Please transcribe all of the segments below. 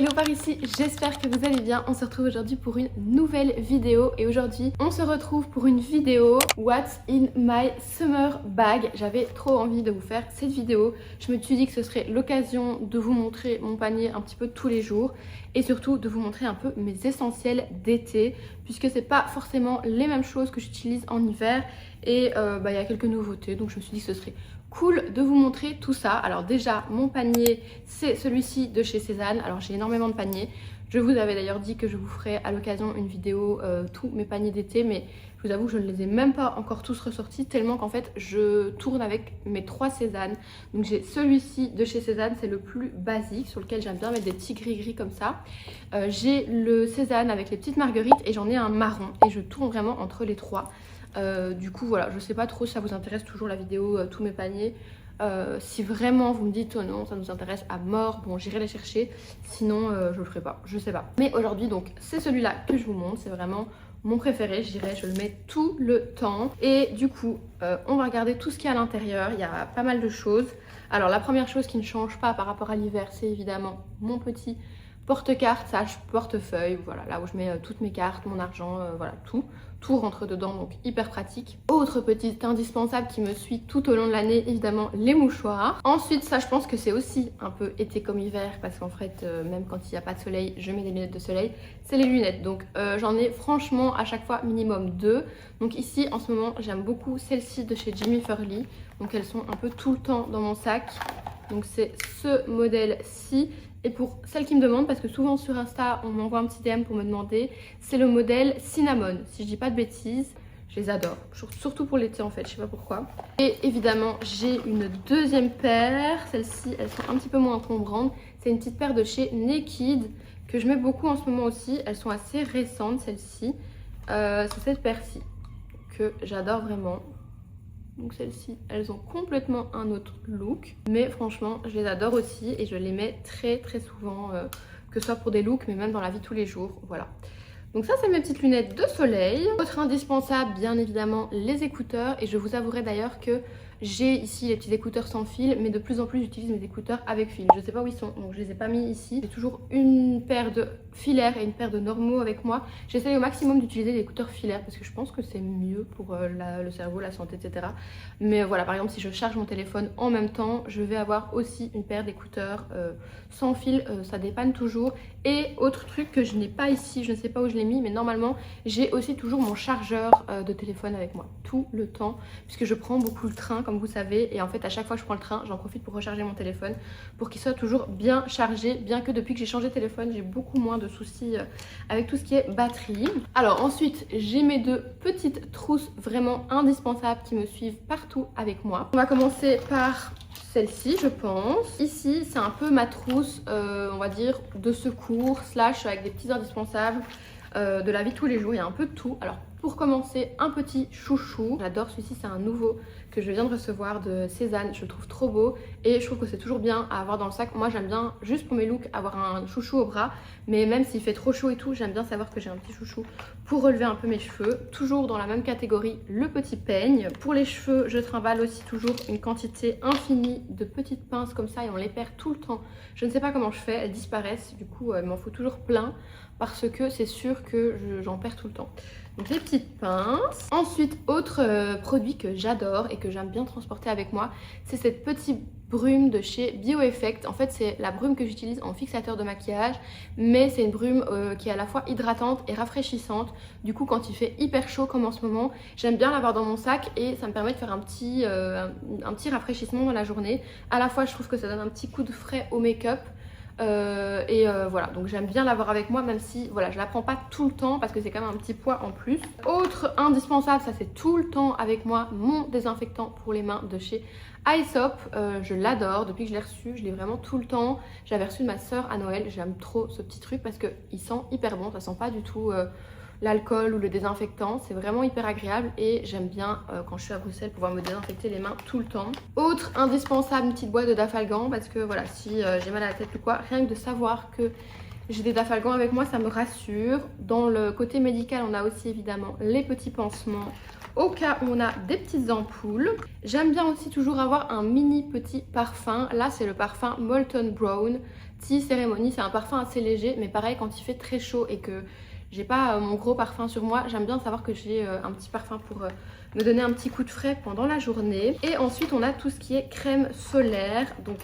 Hello par ici, j'espère que vous allez bien. On se retrouve aujourd'hui pour une nouvelle vidéo et aujourd'hui on se retrouve pour une vidéo What's in my summer bag. J'avais trop envie de vous faire cette vidéo. Je me suis dit que ce serait l'occasion de vous montrer mon panier un petit peu tous les jours et surtout de vous montrer un peu mes essentiels d'été puisque c'est pas forcément les mêmes choses que j'utilise en hiver et il y a quelques nouveautés, donc je me suis dit que ce serait cool de vous montrer tout ça. Alors déjà mon panier c'est celui-ci de chez Cézanne. Alors j'ai énormément de paniers, je vous avais d'ailleurs dit que je vous ferai à l'occasion une vidéo tous mes paniers d'été, mais je vous avoue que je ne les ai même pas encore tous ressortis tellement qu'en fait je tourne avec mes 3 Cézanne. Donc j'ai celui-ci de chez Cézanne, c'est le plus basique sur lequel j'aime bien mettre des petits gris-gris comme ça. J'ai le Cézanne avec les petites marguerites et j'en ai un marron et je tourne vraiment entre les 3. Du coup voilà, je sais pas trop si ça vous intéresse toujours la vidéo tous mes paniers. Si vraiment vous me dites oh non ça nous intéresse à mort, bon j'irai les chercher, sinon je le ferai pas, je sais pas. Mais aujourd'hui donc c'est celui-là que je vous montre, c'est vraiment mon préféré, je dirais, je le mets tout le temps. Et du coup on va regarder tout ce qu'il y a à l'intérieur, il y a pas mal de choses. Alors la première chose qui ne change pas par rapport à l'hiver, c'est évidemment mon petit porte-cartes, portefeuille, voilà, là où je mets toutes mes cartes, mon argent, voilà, tout rentre dedans, donc hyper pratique. Autre petit indispensable qui me suit tout au long de l'année, évidemment les mouchoirs. Ensuite, ça je pense que c'est aussi un peu été comme hiver, parce qu'en fait, même quand il n'y a pas de soleil, je mets des lunettes de soleil, c'est les lunettes. Donc j'en ai franchement à chaque fois minimum 2. Donc ici, en ce moment, j'aime beaucoup celles-ci de chez Jimmy Furley. Donc elles sont un peu tout le temps dans mon sac. Donc c'est ce modèle-ci. Et pour celles qui me demandent, parce que souvent sur Insta, on m'envoie un petit DM pour me demander, c'est le modèle Cinnamon. Si je dis pas de bêtises, je les adore. Surtout pour l'été en fait, je sais pas pourquoi. Et évidemment, j'ai une deuxième paire. Celles-ci, elles sont un petit peu moins encombrantes. C'est une petite paire de chez Naked que je mets beaucoup en ce moment aussi. Elles sont assez récentes, celles-ci. C'est cette paire-ci que j'adore vraiment. Donc celles-ci, elles ont complètement un autre look. Mais franchement, je les adore aussi et je les mets très souvent, que ce soit pour des looks, mais même dans la vie de tous les jours. Voilà. Donc ça, c'est mes petites lunettes de soleil. Autre indispensable, bien évidemment, les écouteurs. Et je vous avouerai d'ailleurs que j'ai ici les petits écouteurs sans fil, mais de plus en plus, j'utilise mes écouteurs avec fil. Je ne sais pas où ils sont, donc je les ai pas mis ici. J'ai toujours une paire de filaires et une paire de normaux avec moi. J'essaye au maximum d'utiliser les écouteurs filaires parce que je pense que c'est mieux pour le cerveau, la santé, etc. Mais voilà, par exemple, si je charge mon téléphone en même temps, je vais avoir aussi une paire d'écouteurs sans fil. Ça dépanne toujours. Et autre truc que je n'ai pas ici, je ne sais pas où je l'ai mis, mais normalement, j'ai aussi toujours mon chargeur de téléphone avec moi tout le temps, puisque je prends beaucoup le train, comme vous savez, et en fait, à chaque fois que je prends le train, j'en profite pour recharger mon téléphone, pour qu'il soit toujours bien chargé, bien que depuis que j'ai changé de téléphone, j'ai beaucoup moins de soucis avec tout ce qui est batterie. Alors ensuite, j'ai mes 2 petites trousses vraiment indispensables qui me suivent partout avec moi. On va commencer par celle-ci, je pense. Ici, c'est un peu ma trousse, on va dire, de secours, slash avec des petits indispensables de la vie de tous les jours. Il y a un peu de tout. Alors, pour commencer, un petit chouchou. J'adore celui-ci, c'est un nouveau que je viens de recevoir de Cézanne. Je le trouve trop beau et je trouve que c'est toujours bien à avoir dans le sac. Moi, j'aime bien, juste pour mes looks, avoir un chouchou au bras. Mais même s'il fait trop chaud et tout, j'aime bien savoir que j'ai un petit chouchou pour relever un peu mes cheveux. Toujours dans la même catégorie, le petit peigne. Pour les cheveux, je trimballe aussi toujours une quantité infinie de petites pinces comme ça et on les perd tout le temps. Je ne sais pas comment je fais, elles disparaissent. Du coup, il m'en faut toujours plein parce que c'est sûr que j'en perds tout le temps. Donc les petites pinces. Ensuite, autre produit que j'adore et que j'aime bien transporter avec moi, c'est cette petite brume de chez Bioeffect. En fait, c'est la brume que j'utilise en fixateur de maquillage, mais c'est une brume qui est à la fois hydratante et rafraîchissante. Du coup, quand il fait hyper chaud comme en ce moment, j'aime bien l'avoir dans mon sac et ça me permet de faire un petit rafraîchissement dans la journée. À la fois, je trouve que ça donne un petit coup de frais au make-up. Voilà, donc j'aime bien l'avoir avec moi, même si voilà, je la prends pas tout le temps parce que c'est quand même un petit poids en plus. Autre indispensable, ça c'est tout le temps avec moi, mon désinfectant pour les mains de chez Aesop. Je l'adore, depuis que je l'ai reçu, je l'ai vraiment tout le temps. J'avais reçu de ma soeur à Noël, j'aime trop ce petit truc parce qu'il sent hyper bon, ça sent pas du tout l'alcool ou le désinfectant, c'est vraiment hyper agréable et j'aime bien quand je suis à Bruxelles pouvoir me désinfecter les mains tout le temps. Autre indispensable, une petite boîte de Dafalgan parce que voilà, si j'ai mal à la tête ou quoi, rien que de savoir que j'ai des Dafalgan avec moi, ça me rassure. Dans le côté médical, on a aussi évidemment les petits pansements au cas où on a des petites ampoules. J'aime bien aussi toujours avoir un mini petit parfum. Là, c'est le parfum Molten Brown Tea Ceremony. C'est un parfum assez léger, mais pareil, quand il fait très chaud et que j'ai pas mon gros parfum sur moi, j'aime bien savoir que j'ai un petit parfum pour me donner un petit coup de frais pendant la journée. Et ensuite on a tout ce qui est crème solaire. Donc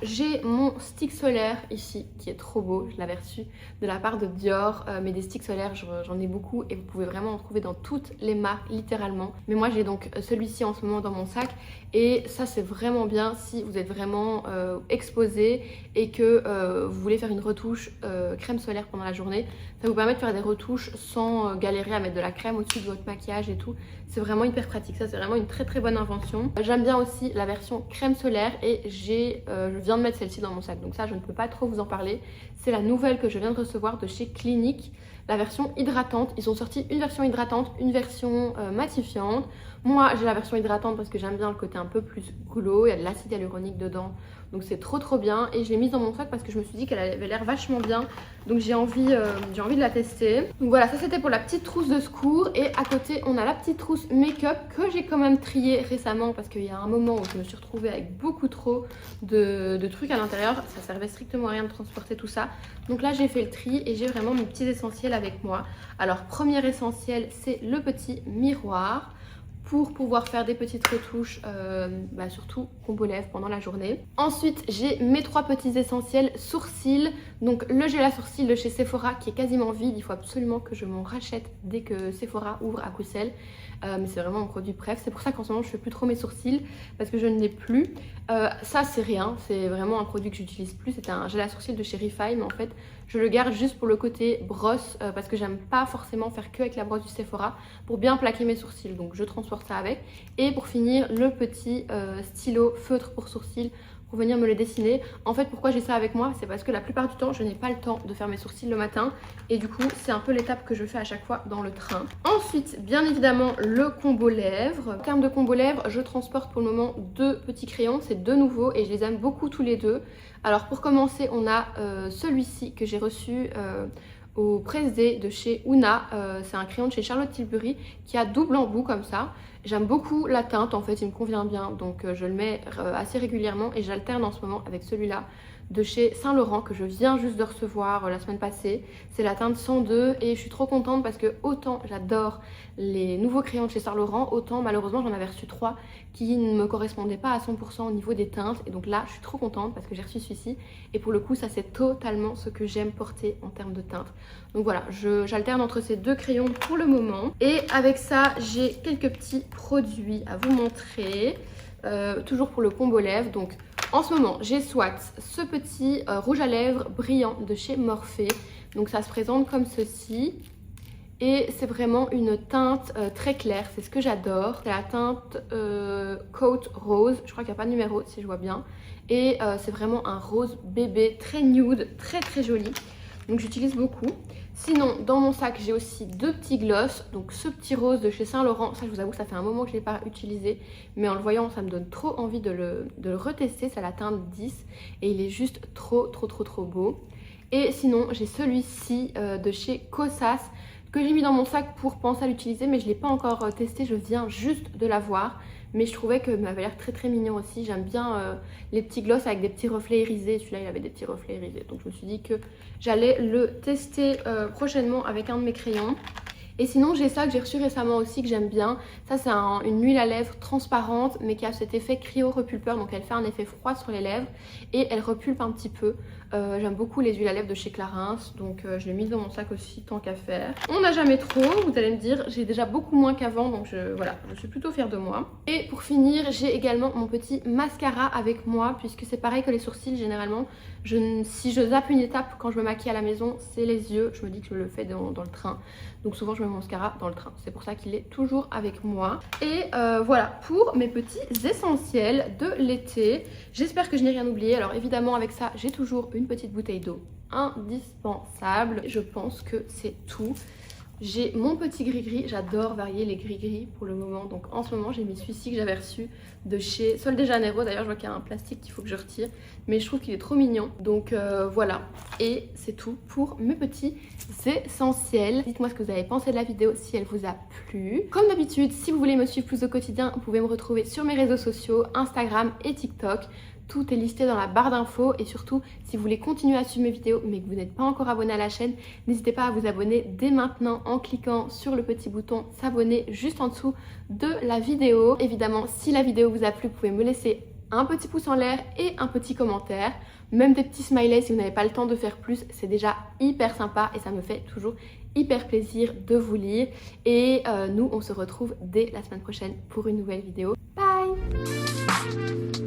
j'ai mon stick solaire ici qui est trop beau, je l'avais reçu de la part de Dior, mais des sticks solaires j'en ai beaucoup et vous pouvez vraiment en trouver dans toutes les marques littéralement. Mais moi j'ai donc celui-ci en ce moment dans mon sac et ça c'est vraiment bien si vous êtes vraiment exposé et que vous voulez faire une retouche crème solaire pendant la journée. Ça vous permet de faire des retouches sans galérer à mettre de la crème au-dessus de votre maquillage et tout. C'est vraiment hyper pratique, ça c'est vraiment une très très bonne invention. J'aime bien aussi la version crème solaire et je viens de mettre celle-ci dans mon sac, donc ça je ne peux pas trop vous en parler. C'est la nouvelle que je viens de recevoir de chez Clinique, la version hydratante. Ils ont sorti une version hydratante, une version matifiante. Moi j'ai la version hydratante parce que j'aime bien le côté un peu plus glow, il y a de l'acide hyaluronique dedans. Donc c'est trop bien et je l'ai mise dans mon sac parce que je me suis dit qu'elle avait l'air vachement bien. Donc j'ai envie de la tester. Donc voilà, ça c'était pour la petite trousse de secours. Et à côté on a la petite trousse make-up que j'ai quand même triée récemment parce qu'il y a un moment où je me suis retrouvée avec beaucoup trop de trucs à l'intérieur. Ça servait strictement à rien de transporter tout ça. Donc là j'ai fait le tri et j'ai vraiment mes petits essentiels avec moi. Alors premier essentiel c'est le petit miroir pour pouvoir faire des petites retouches, surtout combo lèvres pendant la journée. Ensuite, j'ai mes 3 petits essentiels sourcils. Donc le gel à sourcils de chez Sephora qui est quasiment vide. Il faut absolument que je m'en rachète dès que Sephora ouvre à Bruxelles. Mais c'est vraiment mon produit préf. C'est pour ça qu'en ce moment, je fais plus trop mes sourcils parce que je ne l'ai plus. Ça, c'est rien. C'est vraiment un produit que j'utilise plus. C'était un gel à sourcils de chez Refine, mais en fait, je le garde juste pour le côté brosse parce que j'aime pas forcément faire que avec la brosse du Sephora pour bien plaquer mes sourcils. Donc je transporte ça avec. Et pour finir, le petit stylo feutre pour sourcils pour venir me les dessiner. En fait, pourquoi j'ai ça avec moi, c'est parce que la plupart du temps, je n'ai pas le temps de faire mes sourcils le matin. Et du coup, c'est un peu l'étape que je fais à chaque fois dans le train. Ensuite, bien évidemment, le combo lèvres. En termes de combo lèvres, je transporte pour le moment 2 petits crayons. C'est 2 nouveaux et je les aime beaucoup tous les 2. Alors pour commencer, on a celui-ci que j'ai reçu au Press Day de chez Una. C'est un crayon de chez Charlotte Tilbury qui a double embout comme ça. J'aime beaucoup la teinte, en fait il me convient bien, donc je le mets assez régulièrement et j'alterne en ce moment avec celui-là de chez Saint Laurent que je viens juste de recevoir la semaine passée. C'est la teinte 102 et je suis trop contente parce que autant j'adore les nouveaux crayons de chez Saint Laurent, autant malheureusement j'en avais reçu 3 qui ne me correspondaient pas à 100% au niveau des teintes. Et donc là je suis trop contente parce que j'ai reçu celui-ci et pour le coup ça c'est totalement ce que j'aime porter en termes de teinte. Donc voilà, j'alterne entre ces 2 crayons pour le moment. Et avec ça j'ai quelques petits produits à vous montrer, toujours pour le combo lèvres. Donc en ce moment, j'ai soit ce petit rouge à lèvres brillant de chez Morphe. Donc ça se présente comme ceci. Et c'est vraiment une teinte très claire, c'est ce que j'adore. C'est la teinte Coat Rose, je crois qu'il n'y a pas de numéro si je vois bien. Et c'est vraiment un rose bébé très nude, très joli. Donc j'utilise beaucoup. Sinon, dans mon sac, j'ai aussi 2 petits gloss. Donc ce petit rose de chez Saint Laurent, ça je vous avoue, ça fait un moment que je ne l'ai pas utilisé. Mais en le voyant, ça me donne trop envie de le retester. C'est la teinte 10 et il est juste trop beau. Et sinon, j'ai celui-ci de chez Kosas que j'ai mis dans mon sac pour penser à l'utiliser. Mais je ne l'ai pas encore testé, je viens juste de l'avoir. Mais je trouvais que m'avait l'air très mignon aussi. J'aime bien les petits gloss avec des petits reflets irisés. Celui-là, il avait des petits reflets irisés. Donc je me suis dit que j'allais le tester prochainement avec un de mes crayons. Et sinon, j'ai ça que j'ai reçu récemment aussi, que j'aime bien. Ça, c'est une huile à lèvres transparente, mais qui a cet effet cryo-repulpeur. Donc, elle fait un effet froid sur les lèvres et elle repulpe un petit peu. J'aime beaucoup les huiles à lèvres de chez Clarins. Donc, je l'ai mise dans mon sac aussi, tant qu'à faire. On n'a jamais trop, vous allez me dire. J'ai déjà beaucoup moins qu'avant, donc voilà, je suis plutôt fière de moi. Et pour finir, j'ai également mon petit mascara avec moi, puisque c'est pareil que les sourcils, généralement. Si je zappe une étape quand je me maquille à la maison, c'est les yeux. Je me dis que je le fais dans le train. Donc souvent je mets mon mascara dans le train. C'est pour ça qu'il est toujours avec moi. Et voilà pour mes petits essentiels de l'été. J'espère que je n'ai rien oublié. Alors évidemment avec ça j'ai toujours une petite bouteille d'eau indispensable. Je pense que c'est tout. J'ai mon petit gris-gris, j'adore varier les gris-gris pour le moment. Donc en ce moment j'ai mis celui-ci que j'avais reçu de chez Sol de Janeiro. D'ailleurs je vois qu'il y a un plastique qu'il faut que je retire, mais je trouve qu'il est trop mignon. Donc voilà, et c'est tout pour mes petits essentiels. Dites-moi ce que vous avez pensé de la vidéo, si elle vous a plu. Comme d'habitude, si vous voulez me suivre plus au quotidien, vous pouvez me retrouver sur mes réseaux sociaux, Instagram et TikTok. tout est listé dans la barre d'infos. Et surtout, si vous voulez continuer à suivre mes vidéos mais que vous n'êtes pas encore abonné à la chaîne, n'hésitez pas à vous abonner dès maintenant en cliquant sur le petit bouton s'abonner juste en dessous de la vidéo. Évidemment, si la vidéo vous a plu, vous pouvez me laisser un petit pouce en l'air et un petit commentaire. Même des petits smileys si vous n'avez pas le temps de faire plus, c'est déjà hyper sympa et ça me fait toujours hyper plaisir de vous lire. Et nous, on se retrouve dès la semaine prochaine pour une nouvelle vidéo. Bye!